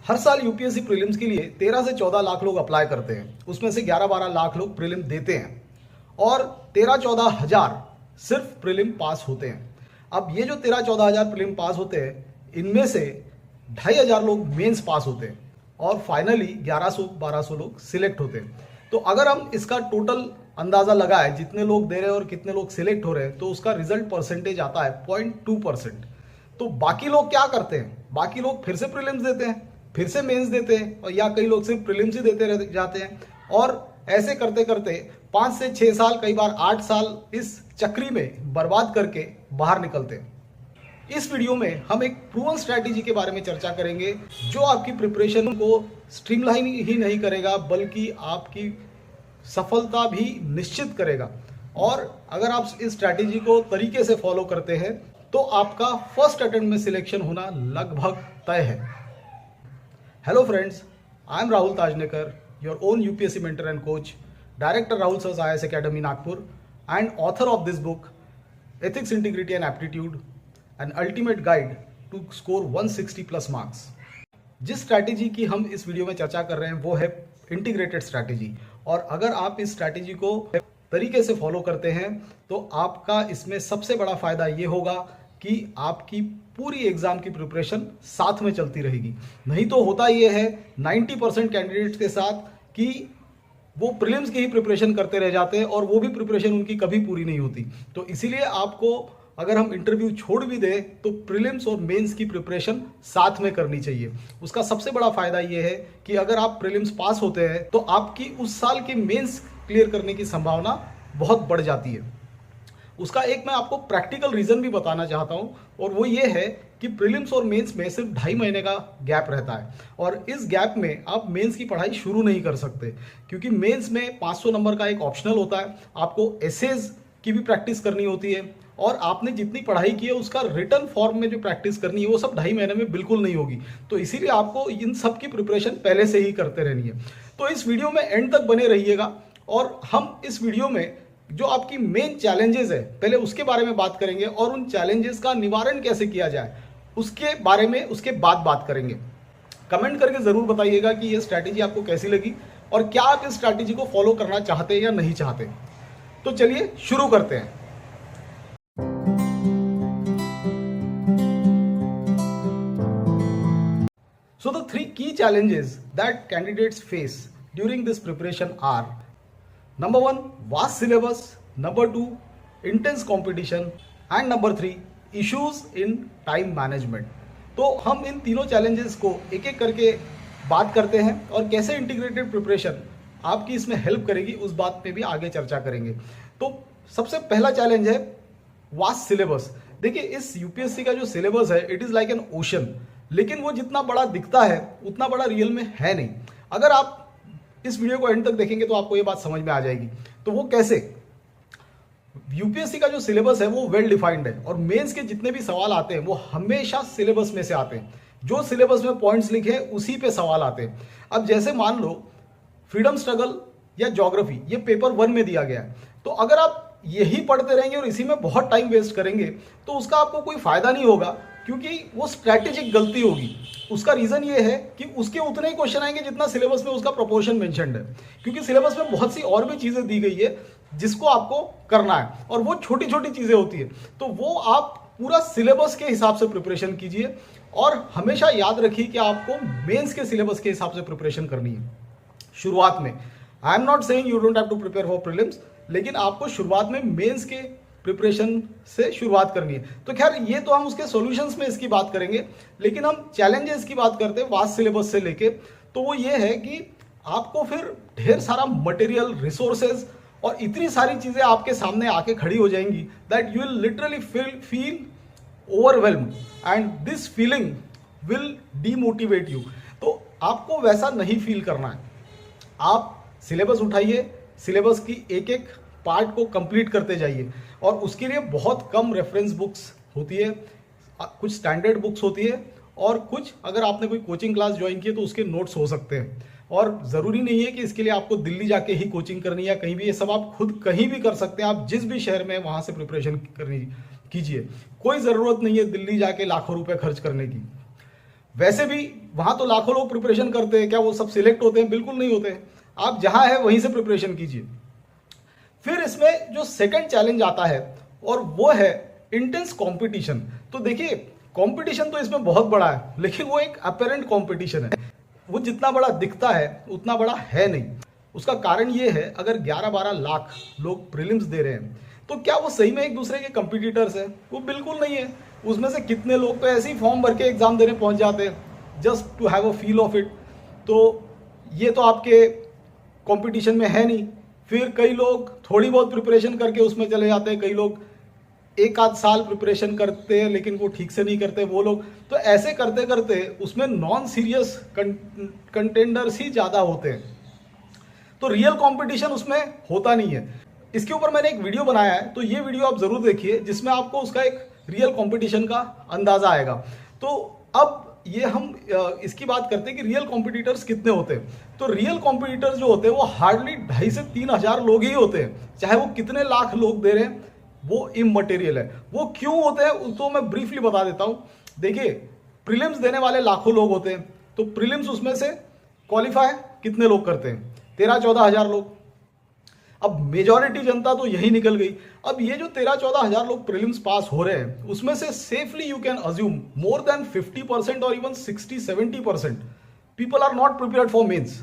हर साल UPSC prelims के लिए 13 से 14 लाख लोग अप्लाई करते हैं। उसमें से 11-12 लाख लोग प्रीलिम देते हैं और 13-14 हजार सिर्फ प्रीलिम पास होते हैं। अब ये जो 13-14 हजार प्रीलिम पास होते हैं, इनमें से 2,500 लोग मेंस पास होते हैं और फाइनली 1100-1200 लोग सिलेक्ट होते हैं। तो अगर हम इसका टोटल अंदाजा लगाएं जितने लोग दे रहे हैं और कितने लोग सिलेक्ट हो रहे हैं, तो उसका रिजल्ट परसेंटेज आता है 0.2%। तो बाकी लोग क्या करते हैं? बाकी लोग फिर से प्रीलिम्स देते हैं, फिर से मेंस देते हैं, और या कई लोग सिर्फ प्रीलिम्स ही देते रह जाते हैं और ऐसे करते करते 5 से 6 साल, कई बार 8 साल इस चक्री में बर्बाद करके बाहर निकलते हैं। इस वीडियो में हम एक प्रूवन स्ट्रैटेजी के बारे में चर्चा करेंगे जो आपकी प्रिपरेशन को स्ट्रीमलाइन ही नहीं करेगा बल्कि आपकी सफलता भी निश्चित करेगा। और अगर आप इस स्ट्रैटेजी को तरीके से फॉलो करते हैं तो आपका फर्स्ट अटेम्प्ट में सिलेक्शन होना लगभग तय है। Hello friends, I am Rahul Tajnekar, your own UPSC mentor and coach, director Rahul sir's IAS Academy Nagpur and author of this book ethics, integrity and aptitude, an ultimate guide to score 160 plus marks. जिस strategy की हम इस video में चर्चा कर रहे हैं वो है इंटीग्रेटेड स्ट्रैटेजी। और अगर आप इस स्ट्रैटेजी को तरीके से फॉलो करते हैं तो आपका इसमें सबसे बड़ा फायदा ये होगा कि आपकी पूरी एग्जाम की प्रिपरेशन साथ में चलती रहेगी। नहीं तो होता ये है 90% कैंडिडेट्स के साथ कि वो प्रीलिम्स की ही प्रिपरेशन करते रह जाते हैं और वो भी प्रिपरेशन उनकी कभी पूरी नहीं होती। तो इसीलिए आपको अगर हम इंटरव्यू छोड़ भी दें तो प्रीलिम्स और मेंस की प्रिपरेशन साथ में करनी चाहिए। उसका सबसे बड़ा फायदा ये है कि अगर आप प्रीलिम्स पास होते हैं तो आपकी उस साल के मेंस क्लियर करने की संभावना बहुत बढ़ जाती है। उसका एक मैं आपको प्रैक्टिकल रीजन भी बताना चाहता हूं और वो ये है कि प्रीलिम्स और मेंस में सिर्फ 2.5 महीने का गैप रहता है और इस गैप में आप मेंस की पढ़ाई शुरू नहीं कर सकते, क्योंकि मेंस में 500 नंबर का एक ऑप्शनल होता है। आपको एसेज की भी प्रैक्टिस करनी होती है और आपने जितनी पढ़ाई की है उसका रिटर्न फॉर्म में जो प्रैक्टिस करनी है वो सब 2.5 महीने में बिल्कुल नहीं होगी। तो इसीलिए आपको इन सब की प्रिपरेशन पहले से ही करते रहनी है। तो इस वीडियो में एंड तक बने रहिएगा और हम इस वीडियो में जो आपकी मेन चैलेंजेस है पहले उसके बारे में बात करेंगे और उन चैलेंजेस का निवारण कैसे किया जाए उसके बारे में उसके बाद बात करेंगे। कमेंट करके जरूर बताइएगा कि ये स्ट्रैटेजी आपको कैसी लगी और क्या आप इस स्ट्रैटेजी को फॉलो करना चाहते हैं या नहीं चाहते। तो चलिए शुरू करते हैं। So the 3 key challenges that candidates face during this preparation are: number 1, vast syllabus; number 2, intense competition; and number 3, issues in time management। तो हम इन तीनों challenges को एक एक करके बात करते हैं और कैसे इंटीग्रेटेड प्रिपरेशन आपकी इसमें हेल्प करेगी उस बात पे भी आगे चर्चा करेंगे। तो सबसे पहला चैलेंज है वास्ट सिलेबस। देखिए, इस यूपीएससी का जो सिलेबस है it is like an ocean, लेकिन वो जितना बड़ा दिखता है उतना बड़ा रियल में है नहीं। अगर आप इस वीडियो को एंड तक देखेंगे तो आपको ये बात समझ में आ जाएगी। तो वो कैसे? यूपीएससी का जो सिलेबस है वो वेल डिफाइंड है और मेंस के जितने भी सवाल आते हैं वो हमेशा सिलेबस में से आते हैं। जो सिलेबस में पॉइंट्स लिखे हैं उसी पे सवाल आते हैं। अब जैसे मान लो फ्रीडम स्ट्रगल या ज्योग्राफी ये पेपर 1 में दिया गया है, तो अगर आप यही पढ़ते रहेंगे और इसी में बहुत टाइम वेस्ट करेंगे तो उसका आपको कोई फायदा नहीं होगा, क्योंकि वो स्ट्रैटेजिक गलती होगी। उसका रीजन ये है कि उसके उतने ही क्वेश्चन आएंगे जितना सिलेबस में उसका प्रोपोर्शन मेंशन्ड है, क्योंकि सिलेबस में बहुत सी और भी चीजें दी गई है जिसको आपको करना है और वो छोटी छोटी चीजें होती है। तो वो आप पूरा सिलेबस के हिसाब से प्रिपरेशन कीजिए और हमेशा याद रखिए कि आपको मेंस के सिलेबस के हिसाब से प्रिपरेशन करनी है। शुरुआत में I am not saying you don't have to prepare for prelims, लेकिन आपको शुरुआत में मेंस के प्रिपरेशन से शुरुआत करनी है। तो खैर ये तो हम उसके सॉल्यूशंस में इसकी बात करेंगे, लेकिन हम चैलेंजेस की बात करते हैं वास्ट सिलेबस से लेके। तो वो ये है कि आपको फिर ढेर सारा मटेरियल, रिसोर्सेज और इतनी सारी चीजें आपके सामने आके खड़ी हो जाएंगी that you will literally feel overwhelmed and this feeling will demotivate you. तो आपको वैसा नहीं फील करना है। आप सिलेबस उठाइए, सिलेबस की एक एक पार्ट को कंप्लीट करते जाइए और उसके लिए बहुत कम रेफरेंस बुक्स होती है, कुछ स्टैंडर्ड बुक्स होती है और कुछ अगर आपने कोई कोचिंग क्लास ज्वाइन की है तो उसके नोट्स हो सकते हैं। और ज़रूरी नहीं है कि इसके लिए आपको दिल्ली जाके ही कोचिंग करनी है या कहीं भी, ये सब आप खुद कहीं भी कर सकते हैं। आप जिस भी शहर में वहाँ से प्रिपरेशन करनी कीजिए, कोई ज़रूरत नहीं है दिल्ली जाके लाखों रुपए खर्च करने की। वैसे भी वहां तो लाखों लोग प्रिपरेशन करते हैं, क्या वो सब सिलेक्ट होते हैं? बिल्कुल नहीं होते। आप जहां है वहीं से प्रिपरेशन कीजिए। फिर इसमें जो सेकंड चैलेंज आता है और वो है इंटेंस कंपटीशन। तो देखिए, कंपटीशन तो इसमें बहुत बड़ा है, लेकिन वो एक अपेरेंट कंपटीशन है। वो जितना बड़ा दिखता है उतना बड़ा है नहीं। उसका कारण ये है, अगर 11-12 लाख लोग प्रीलिम्स दे रहे हैं तो क्या वो सही में एक दूसरे के कंपटीटर्स हैं? वो बिल्कुल नहीं है। उसमें से कितने लोग तो ऐसे ही फॉर्म भर के एग्जाम देने पहुंच जाते हैं just to have a feel of it. तो ये तो आपके कंपटीशन में है नहीं। फिर कई लोग थोड़ी बहुत प्रिपरेशन करके उसमें चले जाते हैं, कई लोग एक आध साल प्रिपरेशन करते हैं लेकिन वो ठीक से नहीं करते वो लोग। तो ऐसे करते करते उसमें नॉन सीरियस कंटेंडर्स ही ज़्यादा होते हैं, तो रियल कंपटीशन उसमें होता नहीं है। इसके ऊपर मैंने एक वीडियो बनाया है, तो ये वीडियो आप ज़रूर देखिए, जिसमें आपको उसका एक रियल कंपटीशन का अंदाज़ा आएगा। तो अब ये हम इसकी बात करते हैं कि रियल कॉम्पिटिटर्स कितने होते हैं। तो रियल कॉम्पिटिटर्स जो होते हैं वो हार्डली 2,500 से 3,000 लोग ही होते हैं। चाहे वो कितने लाख लोग दे रहे हैं, वो इममटेरियल है। वो क्यों होते हैं तो मैं ब्रीफली बता देता हूं। देखिए, प्रीलिम्स देने वाले लाखों लोग होते हैं, तो प्रीलिम्स उसमें से क्वालिफाई कितने लोग करते हैं? 13-14 हजार लोग। अब मेजॉरिटी जनता तो यही निकल गई। अब ये जो 13-14 हजार लोग प्रीलिम्स पास हो रहे हैं, उसमें से safely you can assume more than 50% और even 60-70% people are not prepared for mains.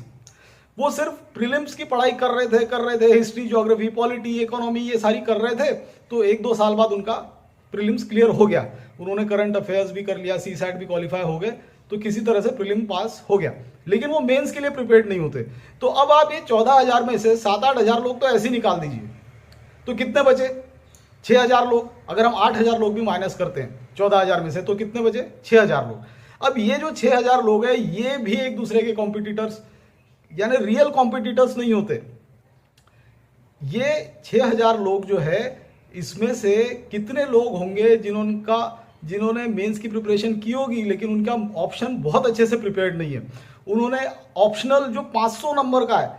वो सिर्फ प्रीलिम्स की पढ़ाई कर रहे थे, हिस्ट्री, ज्योग्राफी, पॉलिटी, इकोनॉमी ये सारी कर रहे थे। तो 1-2 साल बाद उनका प्रीलिम्स क्लियर हो गया, उन्होंने करंट अफेयर्स भी कर लिया, सीसैट भी क्वालिफाई हो गए, तो किसी तरह से प्रीलिम पास हो गया, लेकिन वो मेंस के लिए प्रिपेयर्ड नहीं होते। तो अब आप ये 14,000 में से 7-8 हजार लोग तो ऐसे ही निकाल दीजिए, तो कितने बचे? 6,000 लोग। अगर हम 8,000 लोग भी माइनस करते हैं 14,000 में से, तो कितने बचे? 6,000 लोग। अब ये जो 6,000 लोग हैं, ये भी एक दूसरे के कॉम्पिटिटर्स यानी रियल कॉम्पिटिटर्स नहीं होते। ये 6,000 लोग जो है, इसमें से कितने लोग होंगे जिन्होंने मेंस की प्रिपरेशन की होगी, लेकिन उनका ऑप्शन बहुत अच्छे से प्रिपेयर्ड नहीं है। उन्होंने ऑप्शनल जो 500 नंबर का है,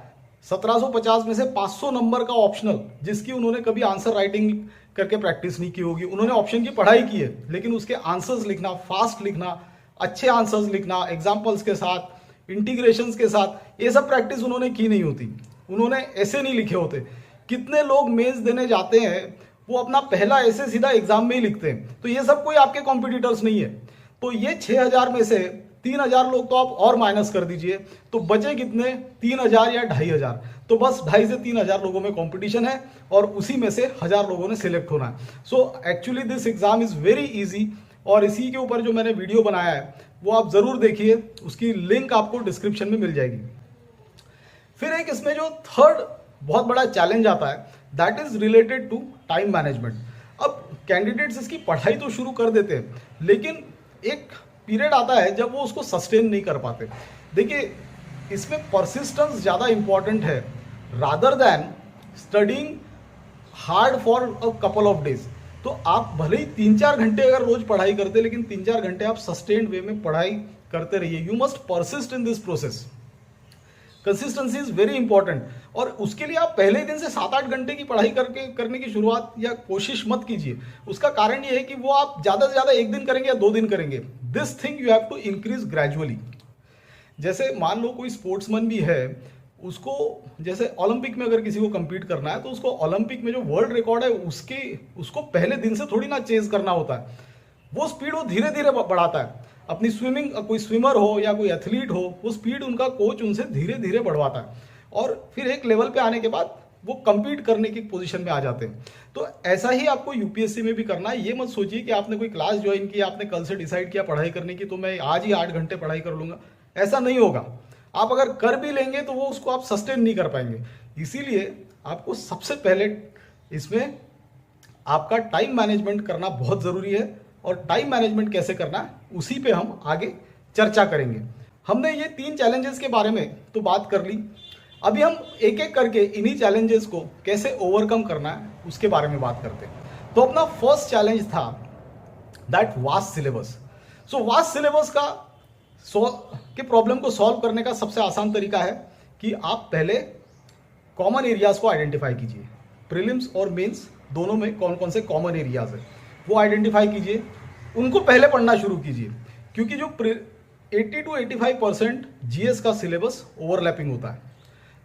1750 में से 500 नंबर का ऑप्शनल, जिसकी उन्होंने कभी आंसर राइटिंग करके प्रैक्टिस नहीं की होगी, उन्होंने ऑप्शन की पढ़ाई की है, लेकिन उसके आंसर्स लिखना, फास्ट लिखना, अच्छे आंसर्स लिखना, एग्जाम्पल्स के साथ, इंटीग्रेशंस के साथ, ये सब प्रैक्टिस उन्होंने की नहीं होती, उन्होंने ऐसे नहीं लिखे होते। कितने लोग मेंस देने जाते हैं, वो अपना पहला ऐसे सीधा एग्जाम में ही लिखते हैं। तो ये सब कोई आपके कॉम्पिटिटर्स नहीं है। तो ये 6,000 में से 3,000 लोग तो आप और माइनस कर दीजिए, तो बचे कितने? 3,000 या 2,500। तो बस 2,500 से 3,000 लोगों में कंपटीशन है और उसी में से 1,000 लोगों ने सिलेक्ट होना है। So actually this exam is very easy. और इसी के ऊपर जो मैंने वीडियो बनाया है वो आप जरूर देखिए, उसकी लिंक आपको डिस्क्रिप्शन में मिल जाएगी। फिर एक इसमें जो थर्ड बहुत बड़ा चैलेंज आता है, that is related to time management. अब कैंडिडेट्स इसकी पढ़ाई तो शुरू कर देते हैं, लेकिन एक पीरियड आता है जब वो उसको सस्टेन नहीं कर पाते। देखिए, इसमें परसिस्टेंस ज़्यादा इंपॉर्टेंट है rather than studying hard for a couple of days. तो आप भले ही 3-4 घंटे अगर रोज पढ़ाई करते, लेकिन 3-4 घंटे आप सस्टेन्ड वे में पढ़ाई करते रहिए। You must persist in this process. Consistency is very important. और उसके लिए आप पहले ही दिन से 7-8 घंटे की पढ़ाई करने की शुरुआत या कोशिश मत कीजिए। उसका कारण ये है कि वो आप ज़्यादा से ज़्यादा 1 दिन करेंगे या 2 दिन करेंगे। This thing you have to increase gradually. जैसे मान लो कोई स्पोर्ट्समैन भी है, उसको जैसे ओलंपिक में अगर किसी को compete करना है, तो उसको ओलंपिक में जो वर्ल्ड रिकॉर्ड है उसको पहले दिन से थोड़ी ना चेज करना होता है। वो स्पीड वो धीरे धीरे बढ़ाता है। अपनी स्विमिंग, कोई स्विमर हो या कोई एथलीट हो, वो स्पीड उनका कोच उनसे धीरे धीरे बढ़वाता है, और फिर एक लेवल पे आने के बाद वो compete करने की पोजीशन में आ जाते हैं। तो ऐसा ही आपको यूपीएससी में भी करना है। ये मत सोचिए कि आपने कोई क्लास ज्वाइन की, आपने कल से डिसाइड किया पढ़ाई करने की, तो मैं आज ही 8 घंटे पढ़ाई कर लूंगा। ऐसा नहीं होगा। आप अगर कर भी लेंगे तो वो उसको आप सस्टेन नहीं कर पाएंगे। इसीलिए आपको सबसे पहले इसमें आपका टाइम मैनेजमेंट करना बहुत ज़रूरी है, और टाइम मैनेजमेंट कैसे करना है उसी पे हम आगे चर्चा करेंगे। हमने ये 3 चैलेंजेस के बारे में तो बात कर ली। अभी हम एक एक करके इन्हीं चैलेंजेस को कैसे ओवरकम करना है उसके बारे में बात करते हैं। तो अपना फर्स्ट चैलेंज था that vast syllabus. So vast syllabus के प्रॉब्लम को सॉल्व करने का सबसे आसान तरीका है कि आप पहले कॉमन एरियाज को आइडेंटिफाई कीजिए। प्रीलिम्स और मेंस दोनों में कौन कौन से कॉमन एरियाज है वो आइडेंटिफाई कीजिए, उनको पहले पढ़ना शुरू कीजिए। क्योंकि जो 80 to 85% जीएस का सिलेबस ओवरलैपिंग होता है।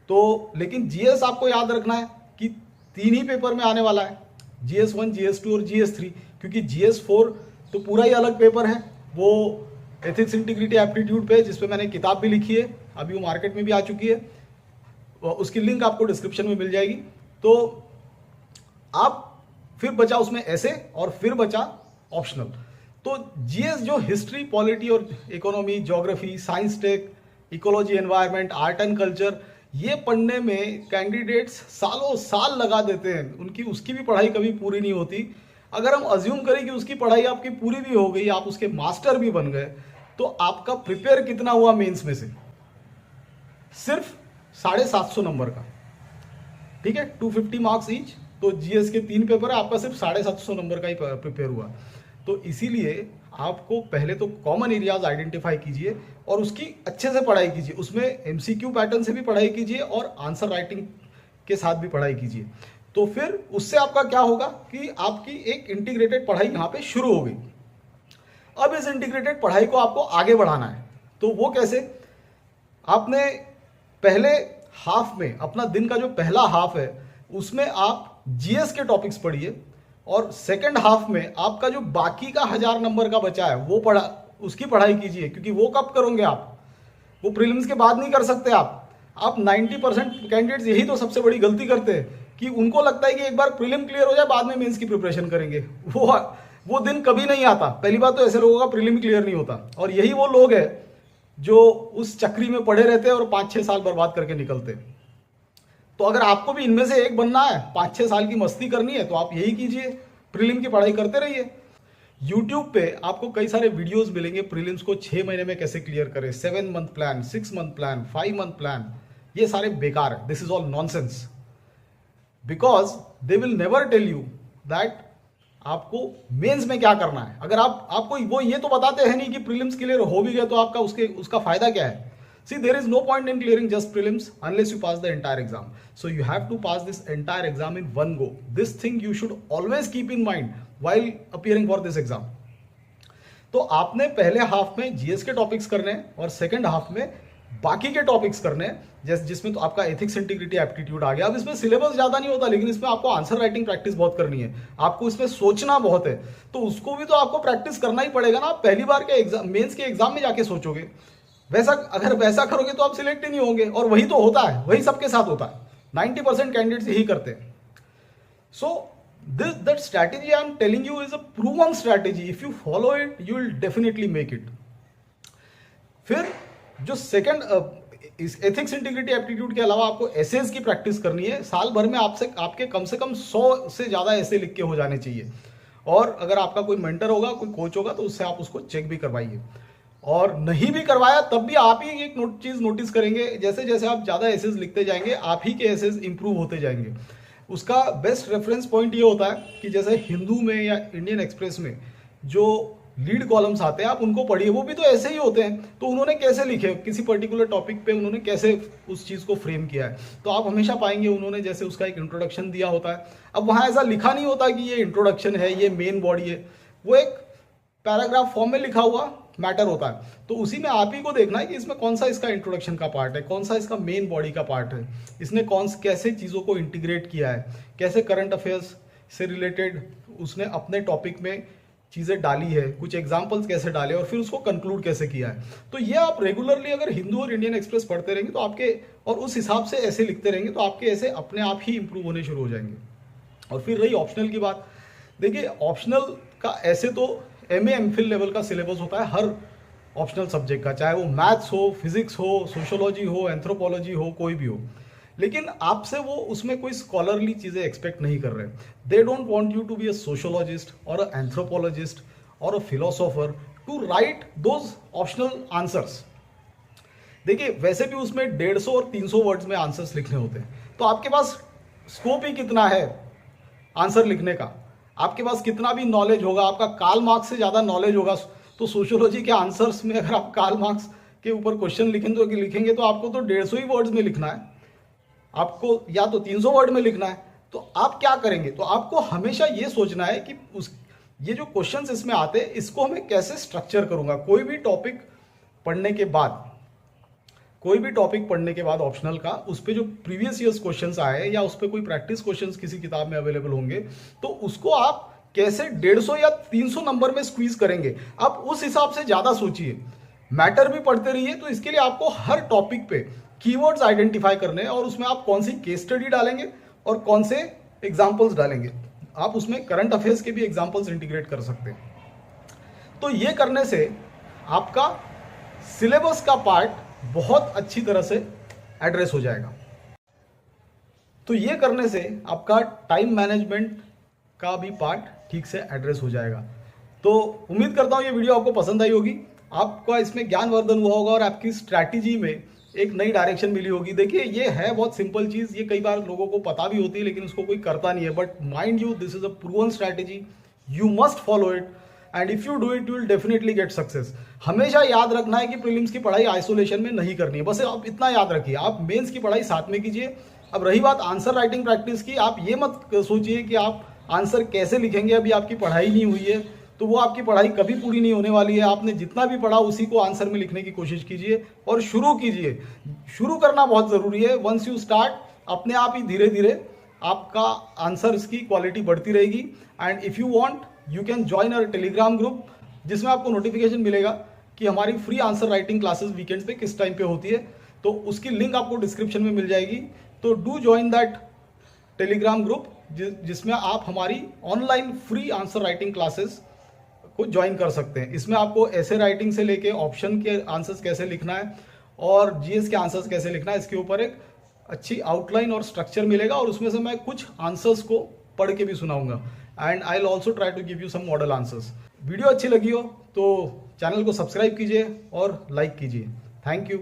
तो लेकिन जीएस आपको याद रखना है कि 3 ही पेपर में आने वाला है, GS1, GS2 और GS3, क्योंकि GS4 तो पूरा ही अलग पेपर है, वो एथिक्स इंटीग्रिटी एप्टीट्यूड पे, जिसपे मैंने किताब भी लिखी है, अभी वो मार्केट में भी आ चुकी है, उसकी लिंक आपको डिस्क्रिप्शन में मिल जाएगी। तो आप फिर बचा उसमें ऐसे और फिर बचा ऑप्शनल। तो जीएस जो हिस्ट्री, पॉलिटी और economy, geography, science tech, ecology, environment, art and culture, ये पढ़ने में कैंडिडेट्स सालों साल लगा देते हैं, उनकी उसकी भी पढ़ाई कभी पूरी नहीं होती। अगर हम अज्यूम करें कि उसकी पढ़ाई आपकी पूरी भी हो गई, आप उसके मास्टर भी बन गए, तो आपका प्रिपेयर कितना हुआ मेंस में से? सिर्फ 750 नंबर का, ठीक है, 250 मार्क्स ईच। तो जीएस के 3 पेपर है, आपका सिर्फ 750 नंबर का ही प्रिपेयर हुआ। तो इसीलिए आपको पहले तो कॉमन एरियाज आइडेंटिफाई कीजिए और उसकी अच्छे से पढ़ाई कीजिए, उसमें एमसीक्यू पैटर्न से भी पढ़ाई कीजिए और आंसर राइटिंग के साथ भी पढ़ाई कीजिए। तो फिर उससे आपका क्या होगा कि आपकी एक इंटीग्रेटेड पढ़ाई यहाँ पे शुरू हो गई। अब इस इंटीग्रेटेड पढ़ाई को आपको आगे बढ़ाना है। तो वो कैसे? आपने पहले हाफ में, अपना दिन का जो पहला हाफ है उसमें आप जीएस के टॉपिक्स पढ़िए, और सेकंड हाफ में आपका जो बाकी का 1000 नंबर का बचा है वो उसकी पढ़ाई कीजिए, क्योंकि वो कब करोगे आप? वो प्रीलिम्स के बाद नहीं कर सकते आप 90% कैंडिडेट्स यही तो सबसे बड़ी गलती करते हैं कि उनको लगता है कि एक बार प्रीलिम क्लियर हो जाए बाद में मेंस की प्रिपरेशन करेंगे। वो दिन कभी नहीं आता। पहली बात तो ऐसे लोगों का प्रीलिम क्लियर नहीं होता, और यही वो लोग हैं जो उस चक्री में पड़े रहते हैं और 5-6 साल बर्बाद करके निकलते हैं। तो अगर आपको भी इनमें से एक बनना है, 5-6 साल की मस्ती करनी है, तो आप यही कीजिए, प्रीलिम की पढ़ाई करते रहिए। यूट्यूब पे आपको कई सारे वीडियोस मिलेंगे प्रीलिम्स को 6 महीने में कैसे क्लियर करें, 7 month plan, 6 month plan, 5 month plan. ये सारे बेकार है, this is all nonsense, because they will never tell you that आपको मेंस में क्या करना है। अगर आपको वो ये तो बताते हैं नहीं कि प्रीलिम्स क्लियर हो भी गए तो आपका उसका फायदा क्या है। See, there is no point in clearing just prelims unless you pass the entire exam. So you have to pass this entire exam in one go. This thing you should always keep in mind while appearing for this exam. तो आपने पहले half में GS के topics करने हैं और second half में बाकी के टॉपिक्स करने हैं, जैसे जिसमें तो आपका एथिक्स, इंटीग्रिटी, एप्टीट्यूड आ गया। अब इसमें सिलेबस ज्यादा नहीं होता, लेकिन इसमें आपको आंसर राइटिंग प्रैक्टिस बहुत करनी है, आपको इसमें सोचना बहुत है, तो उसको भी तो आपको प्रैक्टिस करना ही पड़ेगा ना। आप पहली बार के एग्जाम, मेंस के एग्जाम में जाके सोचोगे, अगर वैसा करोगे तो आप सिलेक्ट ही नहीं होंगे। और वही तो होता है, वही सबके साथ होता है, 90% कैंडिडेट्स यही करते हैं। So that strategy I am telling you is a proven strategy. If you follow it you will definitely make it. फिर जो सेकंड, इस एथिक्स, इंटीग्रिटी, एप्टीट्यूड के अलावा आपको एसेज की प्रैक्टिस करनी है। साल भर में आपके कम से कम 100 से ज्यादा ऐसे लिख के हो जाने चाहिए, और अगर आपका कोई मेंटर होगा, कोई कोच होगा, तो उससे आप उसको चेक भी करवाइए। और नहीं भी करवाया तब भी आप ही एक चीज नोटिस करेंगे, जैसे जैसे आप ज्यादा एसेज लिखते जाएंगे आप ही के एसेज इंप्रूव होते जाएंगे। उसका बेस्ट रेफरेंस पॉइंट ये होता है कि जैसे हिंदू में या इंडियन एक्सप्रेस में जो लीड कॉलम्स आते हैं, आप उनको पढ़िए, वो भी तो ऐसे ही होते हैं। तो उन्होंने कैसे लिखे, किसी पर्टिकुलर टॉपिक पे उन्होंने कैसे उस चीज को फ्रेम किया है, तो आप हमेशा पाएंगे उन्होंने जैसे उसका एक इंट्रोडक्शन दिया होता है। अब वहां ऐसा लिखा नहीं होता कि ये इंट्रोडक्शन है, ये मेन बॉडी है, वो एक पैराग्राफ फॉर्म में लिखा हुआ मैटर होता है। तो उसी में आप ही को देखना है कि इसमें कौन सा इसका इंट्रोडक्शन का पार्ट है, कौन सा इसका मेन बॉडी का पार्ट है, इसने कैसे चीज़ों को इंटीग्रेट किया है, कैसे करंट अफेयर्स से रिलेटेड उसने अपने टॉपिक में चीज़ें डाली है, कुछ एग्जाम्पल्स कैसे डाले और फिर उसको कंक्लूड कैसे किया है। तो ये आप रेगुलरली अगर हिंदू और इंडियन एक्सप्रेस पढ़ते रहेंगे तो आपके, और उस हिसाब से ऐसे लिखते रहेंगे तो आपके ऐसे अपने आप ही इंप्रूव होने शुरू हो जाएंगे। और फिर रही ऑप्शनल की बात, देखिए ऑप्शनल का ऐसे तो MA MPhil लेवल का सिलेबस होता है हर ऑप्शनल सब्जेक्ट का, चाहे वो मैथ्स हो, फिजिक्स हो, सोशियोलॉजी हो, एंथ्रोपोलॉजी हो, कोई भी हो। लेकिन आपसे वो उसमें कोई स्कॉलरली चीजें एक्सपेक्ट नहीं कर रहे। They don't want you to be a sociologist और अ एंथ्रोपोलॉजिस्ट और a philosopher to write those optional answers. देखिए वैसे भी उसमें 150 और 300 वर्ड्स में आंसर्स लिखने होते हैं, तो आपके पास स्कोप ही कितना है आंसर लिखने का। आपके पास कितना भी नॉलेज होगा, आपका कार्ल मार्क्स से ज्यादा नॉलेज होगा, तो सोशियोलॉजी के आंसर्स में अगर आप कार्ल मार्क्स के ऊपर क्वेश्चन लिखेंगे तो आपको तो 150 ही वर्ड्स में लिखना है, आपको या तो 300 वर्ड में लिखना है। तो आप क्या करेंगे, तो आपको हमेशा ये सोचना है कि ये जो क्वेश्चंस इसमें आते हैं इसको मैं कैसे स्ट्रक्चर करूंगा। कोई भी टॉपिक पढ़ने के बाद, कोई भी टॉपिक पढ़ने के बाद ऑप्शनल का, उस पे जो प्रीवियस ईयर्स क्वेश्चंस आए या उस पे कोई प्रैक्टिस क्वेश्चंस किसी किताब में अवेलेबल होंगे, तो उसको आप कैसे 150 या 300 नंबर में स्क्वीज करेंगे, आप उस हिसाब से ज्यादा सोचिए। मैटर भी पढ़ते रहिए। तो इसके लिए आपको हर टॉपिक पे कीवर्ड्स आइडेंटिफाई करने हैं और उसमें आप कौन सी केस स्टडी डालेंगे और कौन से एग्जाम्पल्स डालेंगे। आप उसमें करंट अफेयर्स के भी एग्जाम्पल्स इंटीग्रेट कर सकते हैं। तो ये करने से आपका सिलेबस का पार्ट बहुत अच्छी तरह से एड्रेस हो जाएगा। तो ये करने से आपका टाइम मैनेजमेंट का भी पार्ट ठीक से एड्रेस हो जाएगा। तो उम्मीद करता हूँ ये वीडियो आपको पसंद आई होगी, आपका इसमें ज्ञानवर्धन हुआ होगा और आपकी स्ट्रैटेजी में एक नई डायरेक्शन मिली होगी। देखिए ये है बहुत सिंपल चीज़, ये कई बार लोगों को पता भी होती है लेकिन उसको कोई करता नहीं है, but mind you this is a proven strategy, you must follow it and if you do it you will definitely get success. हमेशा याद रखना है कि प्रीलिम्स की पढ़ाई आइसोलेशन में नहीं करनी है, बस आप इतना याद रखिए। आप मेंस की पढ़ाई साथ में कीजिए। अब रही बात आंसर राइटिंग प्रैक्टिस की, आप ये मत सोचिए कि आप आंसर कैसे लिखेंगे, अभी आपकी पढ़ाई नहीं हुई है तो वो आपकी पढ़ाई कभी पूरी नहीं होने वाली है। आपने जितना भी पढ़ा उसी को आंसर में लिखने की कोशिश कीजिए और शुरू कीजिए। शुरू करना बहुत ज़रूरी है। वंस यू स्टार्ट, अपने आप ही धीरे धीरे आपका आंसर्स की क्वालिटी बढ़ती रहेगी। And if you want you can join our Telegram group, जिसमें आपको नोटिफिकेशन मिलेगा कि हमारी free answer writing classes weekends पे किस टाइम पे होती है। तो उसकी लिंक आपको डिस्क्रिप्शन में मिल जाएगी। तो do join that Telegram group, जिसमें आप हमारी online free answer writing classes को ज्वाइन कर सकते हैं। इसमें आपको ऐसे राइटिंग से लेके ऑप्शन के आंसर्स कैसे लिखना है और जीएस के आंसर्स कैसे लिखना है, इसके ऊपर एक अच्छी आउटलाइन और स्ट्रक्चर मिलेगा और उसमें से मैं कुछ आंसर्स को पढ़ के भी सुनाऊंगा and I will also try to give you some model answers. Video अच्छी लगी हो तो चैनल को सब्सक्राइब कीजिए और लाइक कीजिए। Thank you.